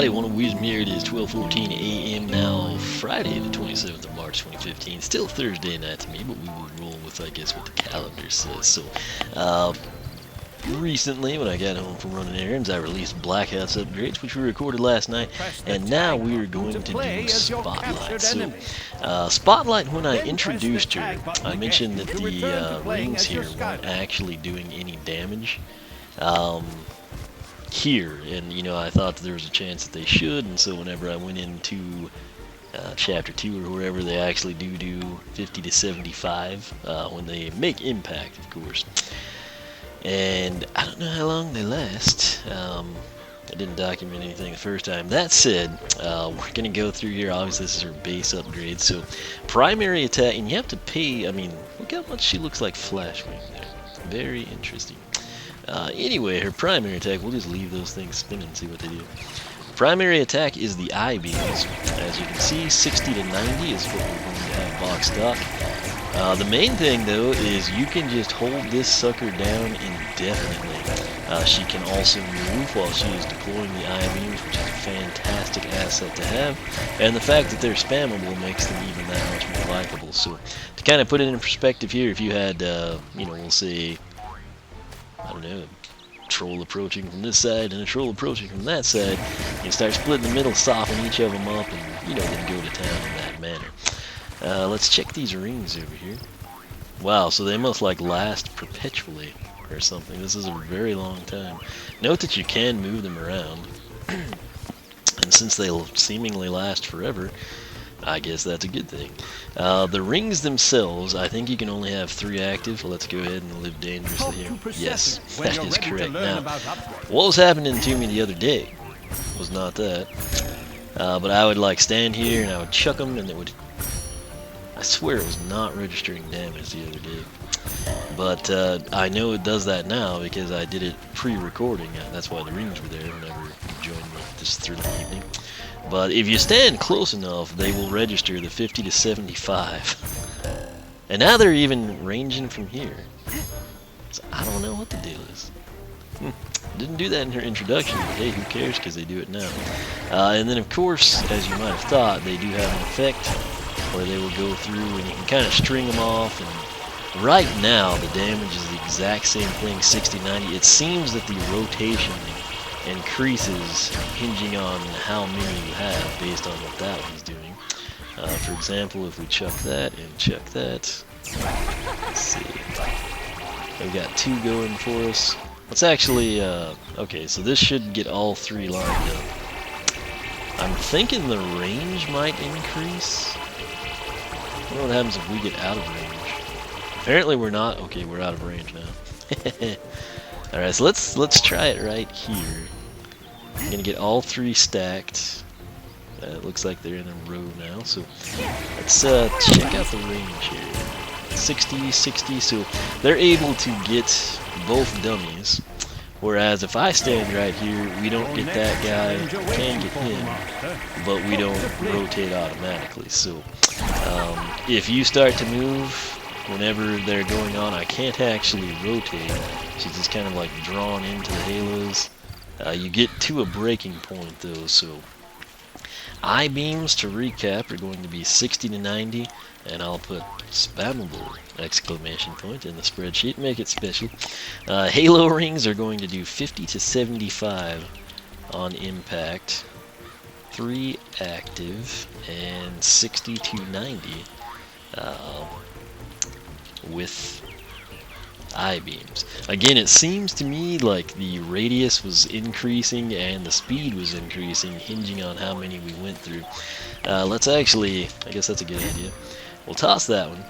everybody. One of Wisdom here. It is 12:14 a.m. now, Friday the 27th of March 2015. Still Thursday night to me, but we will roll with, I guess, what the calendar says. So, recently, when I got home from running errands, I released Blackouts upgrades, which we recorded last night, and now we are going to do Spotlight. So, Spotlight, when I introduced her, I mentioned that the rings here weren't actually doing any damage. Here, and you know, I thought that there was a chance that they should, and so whenever I went into chapter 2 or wherever, they actually do 50 to 75 when they make impact, of course. And I don't know how long they last. I didn't document anything the first time. That said, we're gonna go through here. Obviously this is her base upgrade, so primary attack, and you have to pay. I mean, look how much she looks like Flashwing there. Very interesting. Anyway, her primary attack, we'll just leave those things spinning and see what they do. Primary attack is the eye beams. As you can see, 60 to 90 is what we're going to have boxed up. The main thing, though, is you can just hold this sucker down indefinitely. She can also move while she is deploying the eye beams, which is a fantastic asset to have. And the fact that they're spammable makes them even that much more likable. So, to kind of put it in perspective here, if you had, you know, we'll say, I don't know, a troll approaching from this side and a troll approaching from that side, you start splitting the middle, soften each of them up, and, you know, then go to town in that manner. Let's check these rings over here. Wow, so they must, like, last perpetually or something. This is a very long time. Note that you can move them around, and since they'll seemingly last forever, I guess that's a good thing. The rings themselves, I think you can only have 3 active. Let's go ahead and live dangerously here. Yes, that is correct. Now, what was happening to me the other day was not that. But I would, like, stand here and I would chuck them, and it would... I swear it was not registering damage the other day. But I know it does that now because I did it pre-recording. That's why the rings were there whenever you joined me this through the evening. But if you stand close enough, they will register the 50 to 75. And now they're even ranging from here. So I don't know what the deal is. Didn't do that in her introduction, but hey, who cares, because they do it now. And then, of course, as you might have thought, they do have an effect where they will go through and you can kind of string them off. And right now, the damage is the exact same thing, 60-90. It seems that the rotation increases hinging on how many you have based on what that one's doing. For example, if we chuck that and chuck that, let's see, we've got 2 going for us. Let's actually, okay, so this should get all 3 lined up. I'm thinking the range might increase. I wonder what happens if we get out of range. Apparently we're not. Okay, we're out of range now. Alright, so let's try it right here. I'm gonna get all 3 stacked. It looks like they're in a row now, so let's check out the range here. 60, 60, so they're able to get both dummies. Whereas if I stand right here, we don't get that guy, we can get him, but we don't rotate automatically. So if you start to move, whenever they're going on, I can't actually rotate. She's just kind of like drawn into the halos. You get to a breaking point though, so eye beams, to recap, are going to be 60 to 90, and I'll put spammable exclamation point in the spreadsheet, make it special. Halo rings are going to do 50 to 75 on impact, 3 active, and 60 to 90 with eye beams. Again, it seems to me like the radius was increasing and the speed was increasing, hinging on how many we went through. Let's actually, I guess that's a good idea. We'll toss that one.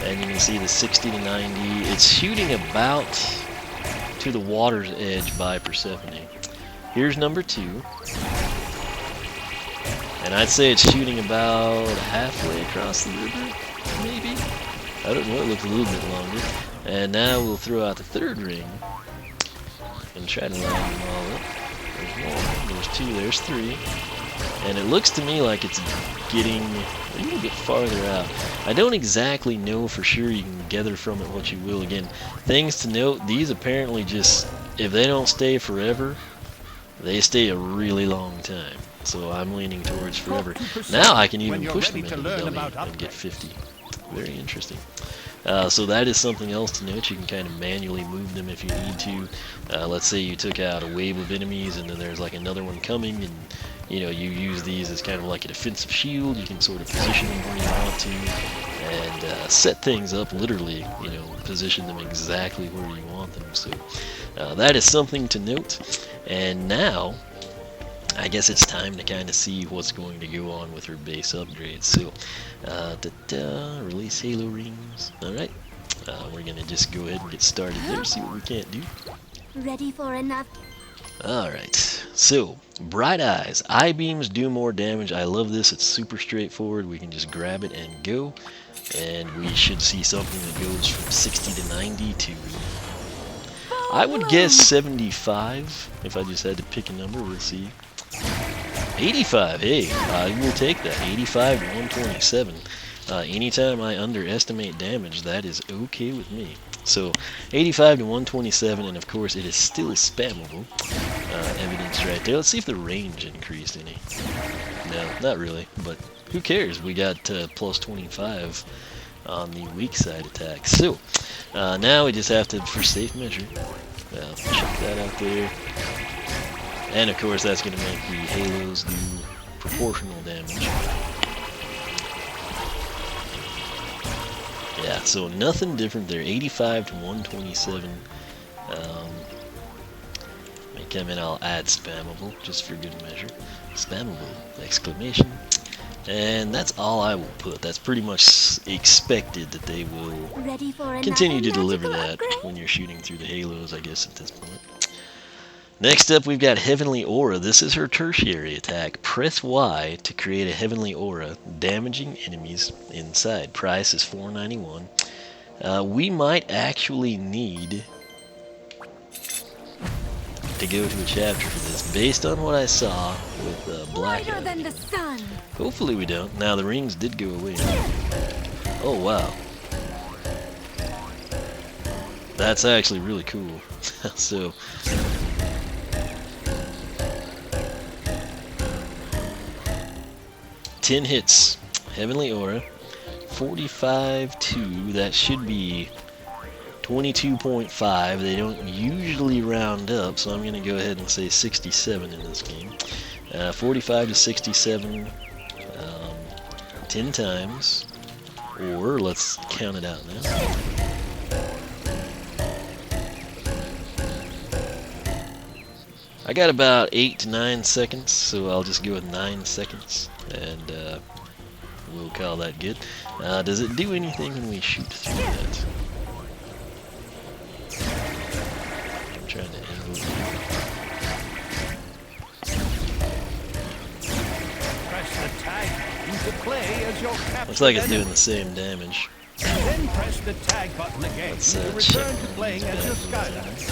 And you can see the 60 to 90. It's shooting about to the water's edge by Persephone. Here's number 2. And I'd say it's shooting about halfway across the river, maybe? I don't know, it looks a little bit longer. And now we'll throw out the 3rd ring and try to line them all up. There's 1, there's 2, there's 3. And it looks to me like it's getting a little bit farther out. I don't exactly know for sure. You can gather from it what you will. Again, things to note, these apparently just, if they don't stay forever, they stay a really long time. So I'm leaning towards forever. Now I can even push them into the dummy and get 50. Very interesting. So that is something else to note. You can kind of manually move them if you need to. Let's say you took out a wave of enemies and then there's like another one coming, and you know, you use these as kind of like a defensive shield. You can sort of position them where you want to and set things up literally, you know, position them exactly where you want them. So that is something to note. And now I guess it's time to kind of see what's going to go on with her base upgrades. So, release Halo rings. Alright, we're going to just go ahead and get started there, see what we can't do. Ready for another? Alright, so, Bright Eyes. Eye beams do more damage. I love this. It's super straightforward. We can just grab it and go. And we should see something that goes from 60 to 90 to... I would guess 75, if I just had to pick a number. We'll see. 85, hey, I will take that. 85 to 127. Anytime I underestimate damage, that is okay with me. So, 85 to 127, and of course it is still spammable. Evidence right there. Let's see if the range increased any. No, not really, but who cares? We got plus 25 on the weak side attack. So, now we just have to, for safe measure, check that out there. And of course that's going to make the halos do proportional damage. Yeah, so nothing different there. 85 to 127. Let me come in, I'll add spammable, just for good measure. Spammable, exclamation. And that's all I will put. That's pretty much expected that they will continue to deliver that when you're shooting through the halos, I guess, at this point. Next up, we've got Heavenly Aura. This is her tertiary attack. Press Y to create a Heavenly Aura, damaging enemies inside. Price is $4.91. We might actually need to go to a chapter for this, based on what I saw with Blackout. Hopefully we don't. Now, the rings did go away. Oh, wow. That's actually really cool. So... 10 hits, Heavenly Aura, 45-2, that should be 22.5. They don't usually round up, so I'm going to go ahead and say 67 in this game. 45 to 67, 10 times, or let's count it out now. I got about 8 to 9 seconds, so I'll just go with 9 seconds. And we'll call that good. Does it do anything when we shoot through that? I'm trying to angle it. Press the tag into play as your capture. Looks like it's doing the same damage. Then press the tag button again Let's to return to playing as your Skylanders.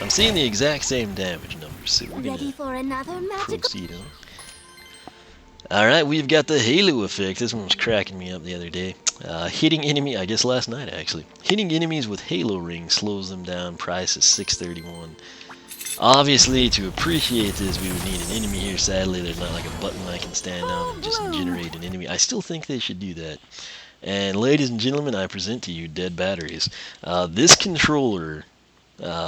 I'm seeing the exact same damage numbers, so we're gonna proceed on. Alright, we've got the Halo effect. This one was cracking me up the other day. Hitting enemy, I guess last night actually. Hitting enemies with Halo rings slows them down. Price is $6.31. Obviously, to appreciate this, we would need an enemy here. Sadly, there's not like a button I can stand on and just generate an enemy. I still think they should do that. And ladies and gentlemen, I present to you dead batteries. This controller...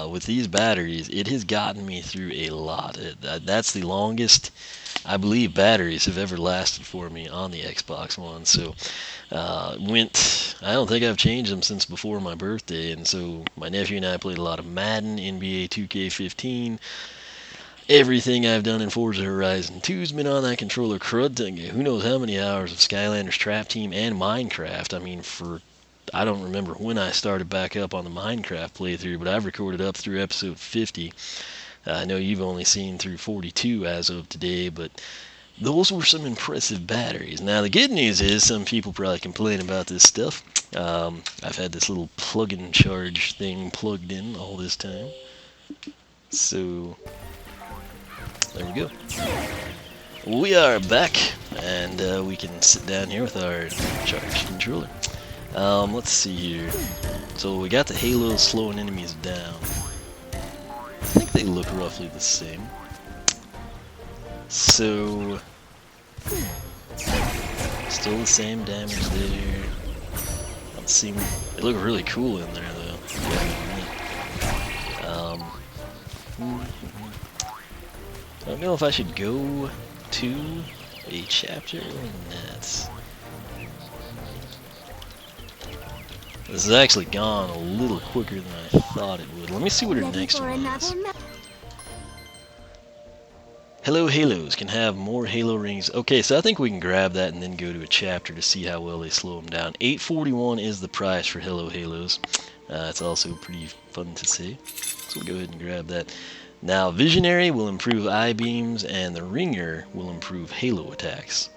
with these batteries, it has gotten me through a lot. That's the longest, I believe, batteries have ever lasted for me on the Xbox One. So, I don't think I've changed them since before my birthday, and so my nephew and I played a lot of Madden, NBA 2K15. Everything I've done in Forza Horizon 2's been on that controller. Who knows how many hours of Skylanders Trap Team and Minecraft. I mean, I don't remember when I started back up on the Minecraft playthrough, but I've recorded up through episode 50. I know you've only seen through 42 as of today, but those were some impressive batteries. Now, the good news is some people probably complain about this stuff. I've had this little plug-in charge thing plugged in all this time. So, there we go. We are back, and we can sit down here with our charged controller. Let's see here. So we got the Halo slowing enemies down. think they look roughly the same. So, still the same damage there. Let's see, they look really cool in there though. I don't know if I should go to a chapter or not. This has actually gone a little quicker than I thought it would. Let me see what her next one is. Hello Halos can have more Halo rings. Okay, so I think we can grab that and then go to a chapter to see how well they slow them down. $8.41 is the price for Hello Halos. It's also pretty fun to see. So we'll go ahead and grab that. Now, Visionary will improve I-beams, and the Ringer will improve Halo attacks.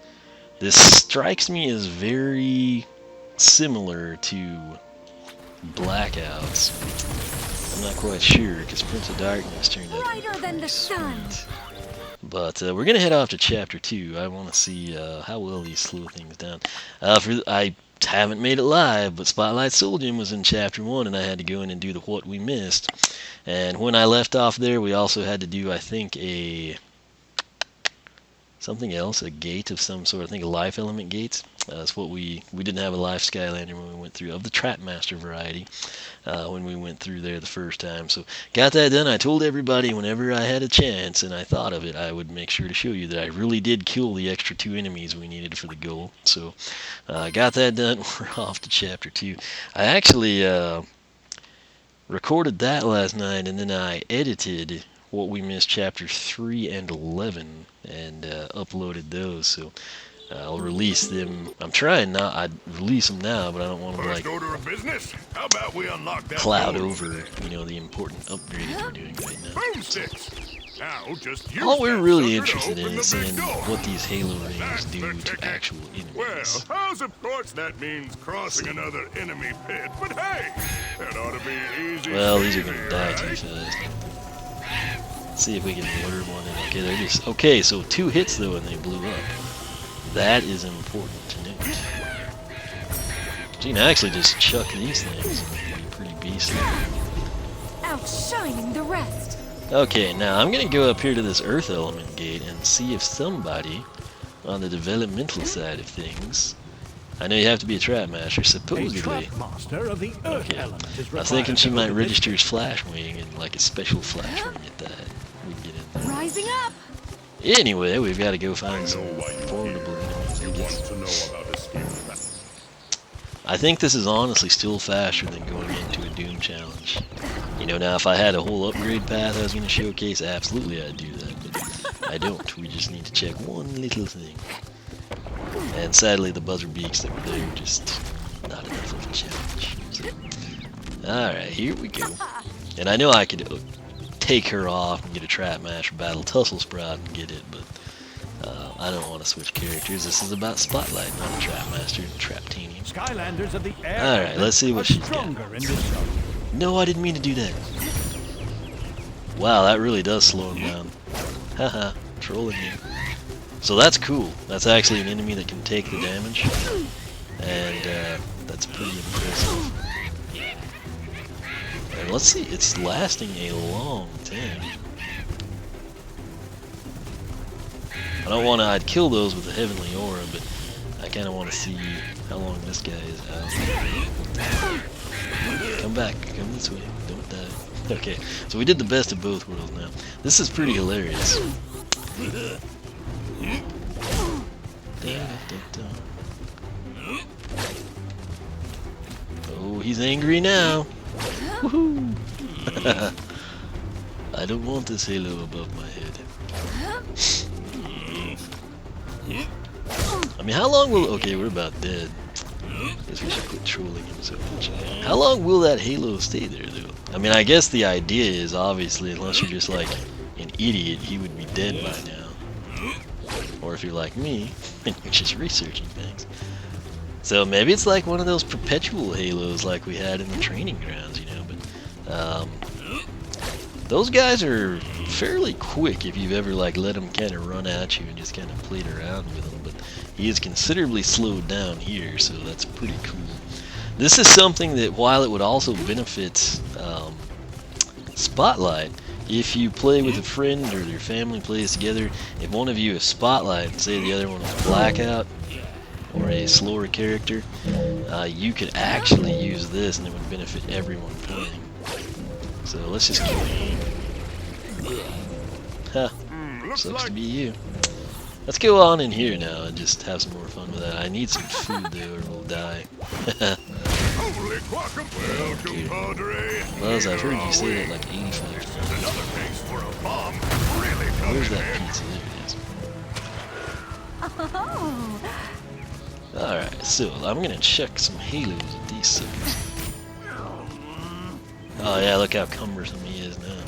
This strikes me as very similar to Blackouts. I'm not quite sure, because Prince of Darkness turned out to be pretty sweet. But we're going to head off to Chapter 2. I want to see how well these slow things down. I haven't made it live, but Spotlight Soldier was in Chapter 1, and I had to go in and do the What We Missed. And when I left off there, we also had to do, I think, something else, a gate of some sort. I think a life element gate. That's what we didn't have a life Skylander when we went through, of the Trapmaster variety, when we went through there the first time. So got that done. I told everybody whenever I had a chance and I thought of it, I would make sure to show you that I really did kill the extra 2 enemies we needed for the goal. So got that done. We're off to Chapter 2. I actually recorded that last night, and then I edited What We Missed Chapter 3 and 11 and uploaded those. So I'll release them. I'm trying not. I'd release them now, but I don't want to like order of business. How about we unlock that cloud over, you know, the important upgrades we're doing right now. Boomsticks. Now just use All we're that really sucker to interested in open is the big seeing door. what these Halo rings That's do the to ticket. actual Well, enemies. how's of course that means crossing another enemy pit, but hey, that ought to be easy. Well, these are peasy, gonna die too right? fast. Let's see if we can lure one in. Okay, they're just okay. So 2 hits though, and they blew up. That is important to note. So you can actually just chuck these things and be pretty beastly. Outshining the rest. Okay, now I'm gonna go up here to this Earth Element gate and see if somebody on the developmental side of things. I know you have to be a Trapmaster, supposedly. Master of the Earth Okay. element is I was thinking she required to might open register as Flash Wing and like a special Flash Wing at that. We can get in there. Rising up. Anyway, we've got to go find some formidable enemies, I guess. to know about escape. I think this is honestly still faster than going into a Doom challenge. You know, now if I had a whole upgrade path I was going to showcase, absolutely I'd do that, but I don't. We just need to check one little thing. And sadly the buzzer beaks that were there were just not enough of a challenge. So, alright, here we go. And I know I could take her off and get a Trapmaster Battle Tussle Sprout and get it, but I don't want to switch characters. This is about Spotlight, not a Trapmaster, Traptanium. Skylanders of the air. Alright, let's see what she's got. Stronger in this zone. No, I didn't mean to do that. Wow, that really does slow him down. Haha, trolling you. So that's cool. That's actually an enemy that can take the damage. And that's pretty impressive. And let's see, it's lasting a long time. I don't want to, I'd kill those with a Heavenly Aura, but I kind of want to see how long this guy is out. Come back, come this way, don't die. Okay, so we did the best of both worlds now. This is pretty hilarious. Oh, he's angry now. Woohoo! I don't want this halo above my head. I mean, how long will... Okay, we're about dead. Guess we should quit trolling him so much. How long will that halo stay there, though? I mean, I guess the idea is, obviously, unless you're just like an idiot, he would be dead by now. Or if you're like me, and you're just researching things. So maybe it's like one of those perpetual halos like we had in the training grounds, you know, but those guys are fairly quick if you've ever like let them kind of run at you and just kind of played around with them, but he is considerably slowed down here, so that's pretty cool. This is something that, while it would also benefit Spotlight, if you play with a friend or your family plays together, if one of you is Spotlight and say the other one is Blackout or a slower character, you could actually use this and it would benefit everyone playing. So let's just keep going. Huh. Sucks to be you. Let's go on in here now and just have some more fun with that. I need some food though or we'll die. Holy guacamole! Welcome, Padre. Buzz, I've heard you say that like 85 times. Another case for a bomb. Really coming Where's that in. pizza? There it is. Oh, Alright, so I'm gonna check some halos at these suckers. Oh yeah, look how cumbersome he is now.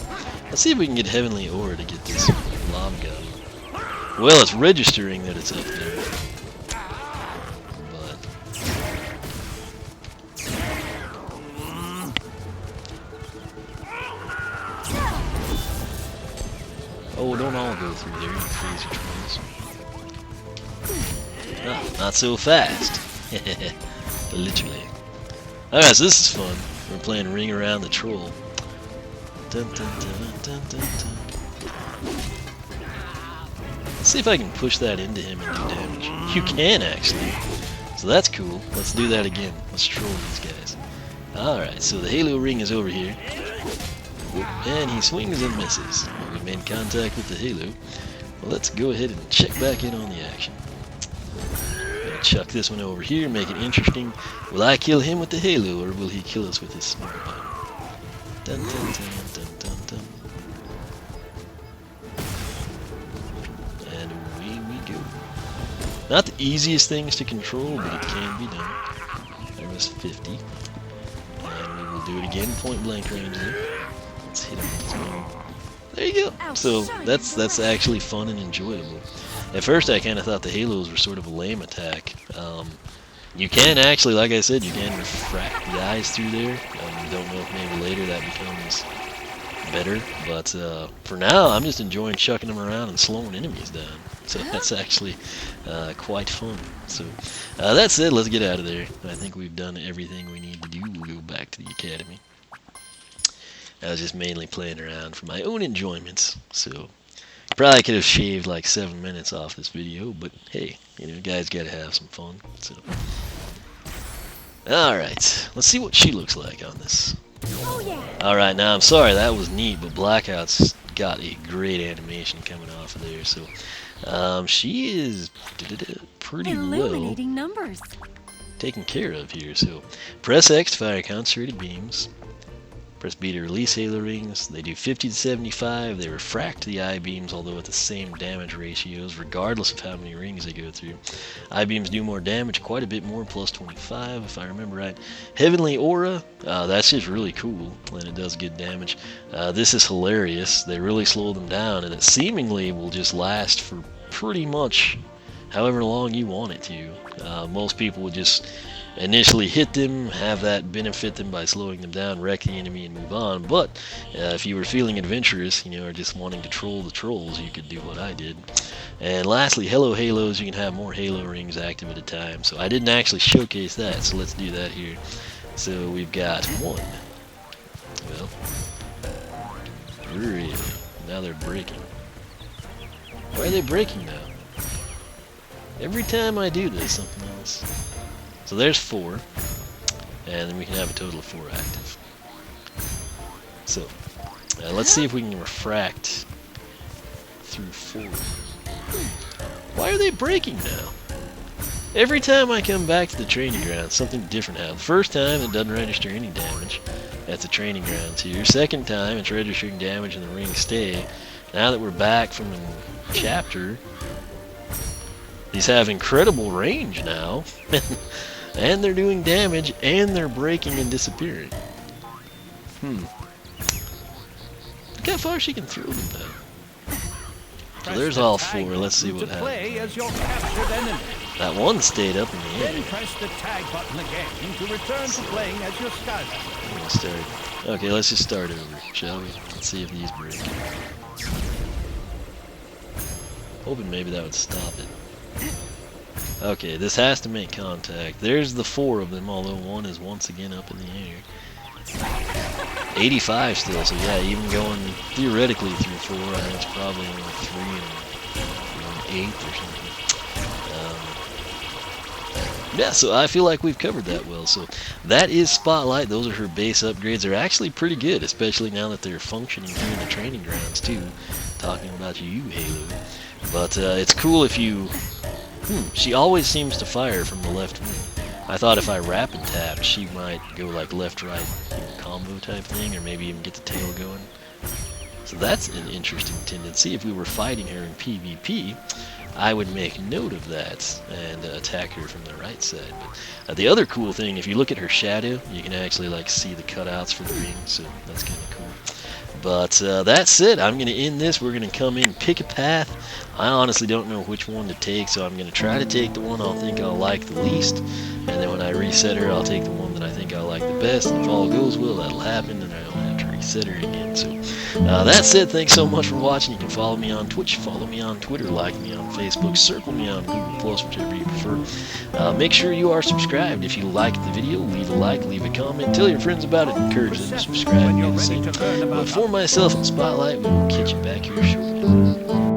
Let's see if we can get Heavenly Ore to get this lob gun. Well, it's registering that it's up there. But oh, don't all go through there, you crazy trolls. Ah, not so fast. Literally. Alright, so this is fun. We're playing Ring Around the Troll. Dun, dun, dun, dun, dun, dun. Let's see if I can push that into him and do damage. You can, actually. So that's cool. Let's do that again. Let's troll these guys. Alright, so the Halo ring is over here. And he swings and misses. We made contact with the Halo. Well, let's go ahead and check back in on the action. Gonna chuck this one over here, make it interesting. Will I kill him with the Halo, or will he kill us with his smoke bomb? Dun, dun, dun, dun, dun, dun. And away we go. Not the easiest things to control, but it can be done. There was 50. And we will do it again, point blank range there. Let's hit him with his bomb. There you go. So that's actually fun and enjoyable. At first I kind of thought the Halos were sort of a lame attack. You can actually, like I said, you can refract the eyes through there. Don't know if maybe later that becomes better, but for now I'm just enjoying chucking them around and slowing enemies down. So that's actually quite fun. So that said, let's get out of there. I think we've done everything we need to do. We'll go back to the academy. I was just mainly playing around for my own enjoyment. So probably could have shaved like 7 minutes off this video, but hey, you know, guys gotta have some fun. So alright, let's see what she looks like on this. oh yeah. Alright, now I'm sorry, that was neat, but Blackout's got a great animation coming off of there, so she is pretty well Illuminating numbers. taken care of here. So press X to fire concentrated beams. Press B to release Halo rings. They do 50 to 75. They refract the I-beams, although at the same damage ratios, regardless of how many rings they go through. I-beams do more damage, quite a bit more, plus 25 if I remember right. Heavenly Aura, that's just really cool, and it does good damage. This is hilarious. They really slow them down, and it seemingly will just last for pretty much however long you want it to. Most people would just initially hit them, have that benefit them by slowing them down, wreck the enemy, and move on. But if you were feeling adventurous, you know, or just wanting to troll the trolls, you could do what I did. And lastly, Hello Halos, you can have more Halo rings active at a time. So I didn't actually showcase that, so let's do that here. So we've got one. Well, really, now they're breaking. Why are they breaking now? Every time I do this, something else. So there's 4, and then we can have a total of 4 active. So let's see if we can refract through 4. Why are they breaking now? Every time I come back to the training grounds, something different happens. First time, it doesn't register any damage at the training grounds here. Second time, it's registering damage and the rings stay. Now that we're back from the chapter, these have incredible range now. And they're doing damage, and they're breaking and disappearing. Look how far she can throw them now. So there's all 4. Let's see what happens. That one stayed up in the air. Then press the tag button again to return to playing as your Skylander. Okay, let's just start over, shall we? Let's see if these break. Hoping maybe that would stop it. Okay, this has to make contact. There's the 4 of them, although one is once again up in the air. 85 still, so yeah, even going theoretically through 4, I think it's probably only 3 and 1/8 or something. Yeah, so I feel like we've covered that well. So that is Spotlight. Those are her base upgrades. They're actually pretty good, especially now that they're functioning here in the training grounds too. Talking about you, Halo. But it's cool if you... she always seems to fire from the left wing. I thought if I rapid tapped, she might go like left-right combo type thing, or maybe even get the tail going. So that's an interesting tendency. If we were fighting her in PvP, I would make note of that and attack her from the right side. But the other cool thing, if you look at her shadow, you can actually like see the cutouts for the ring, so that's kind of cool. But that's it. I'm going to end this. We're going to come in, pick a path. I honestly don't know which one to take, so I'm going to try to take the one I'll like the least. And then when I reset her, I'll take the one that I think I'll like the best. And if all goes well, that'll happen, and I don't have to reset her again. So that's it. Thanks so much for watching. You can follow me on Twitch, follow me on Twitter, like me on Facebook, circle me on Google+, whichever you prefer. Make sure you are subscribed. If you liked the video, leave a like, leave a comment, tell your friends about it, encourage them to subscribe and do the same. But for myself and Spotlight, we will catch you back here shortly.